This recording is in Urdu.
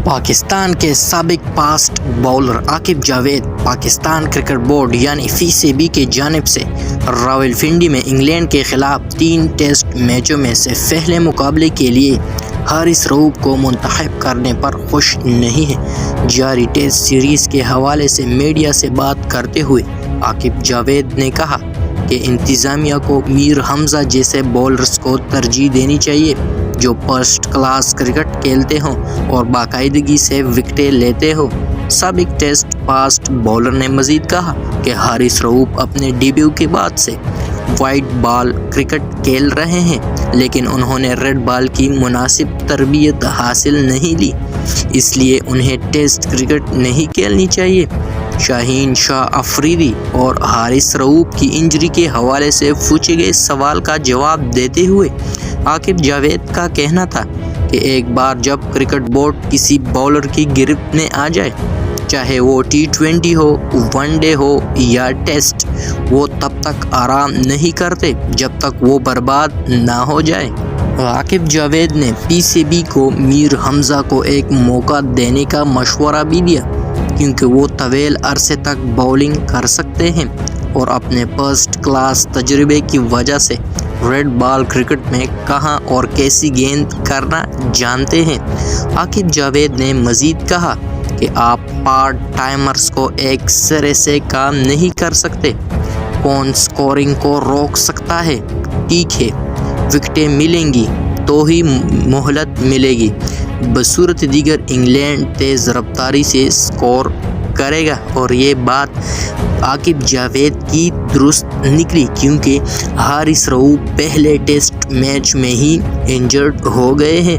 پاکستان کے سابق fast bowler Aqib Javed Pakistan cricket board یعنی PCB کی جانب سے راولپنڈی میں انگلینڈ کے خلاف 3 ٹیسٹ میچوں میں سے پہلے مقابلے کے لیے حارث رؤوف کو منتخب کرنے پر خوش نہیں ہے۔ جاری ٹیسٹ سیریز کے حوالے سے میڈیا سے بات کرتے ہوئے عاقب جاوید نے کہا کہ انتظامیہ کو میر حمزہ جیسے بولرز کو ترجیح دینی چاہیے جو فرسٹ کلاس کرکٹ کھیلتے ہوں اور باقاعدگی سے وکٹیں لیتے ہوں۔ سابق ٹیسٹ فاسٹ باؤلر نے مزید کہا کہ حارث رؤوف اپنے ڈیبیو کے بعد سے وائٹ بال کرکٹ کھیل رہے ہیں لیکن انہوں نے ریڈ بال کی مناسب تربیت حاصل نہیں لی، اس لیے انہیں ٹیسٹ کرکٹ نہیں کھیلنی چاہیے۔ شاہین شاہ آفریدی اور حارث رؤوف کی انجری کے حوالے سے پوچھے گئے سوال کا جواب دیتے ہوئے عاقب جاوید کا کہنا تھا کہ ایک بار جب کرکٹ بورڈ کسی باؤلر کی گرفت میں آ جائے، چاہے وہ T20 ہو، ون ڈے ہو یا ٹیسٹ، وہ تب تک آرام نہیں کرتے جب تک وہ برباد نہ ہو جائے۔ عاقب جاوید نے PCB کو میر حمزہ کو ایک موقع دینے کا مشورہ بھی دیا کیونکہ وہ طویل عرصے تک باؤلنگ کر سکتے ہیں اور اپنے فرسٹ کلاس تجربے کی وجہ سے ریڈ بال کرکٹ میں کہاں اور کیسی گیند کرنا جانتے ہیں۔ عاقب جاوید نے مزید کہا کہ آپ پارٹ ٹائمرز کو ایک سرے سے کام نہیں کر سکتے۔ کون سکورنگ کو روک سکتا ہے؟ ٹھیک ہے، وکٹیں ملیں گی تو ہی مہلت ملے گی، بصورت دیگر انگلینڈ تیز رفتاری سے سکور کرے گا۔ اور یہ بات عاقب جاوید کی درست نکلی کیونکہ حارث رؤوف پہلے ٹیسٹ میچ میں ہی انجرڈ ہو گئے ہیں۔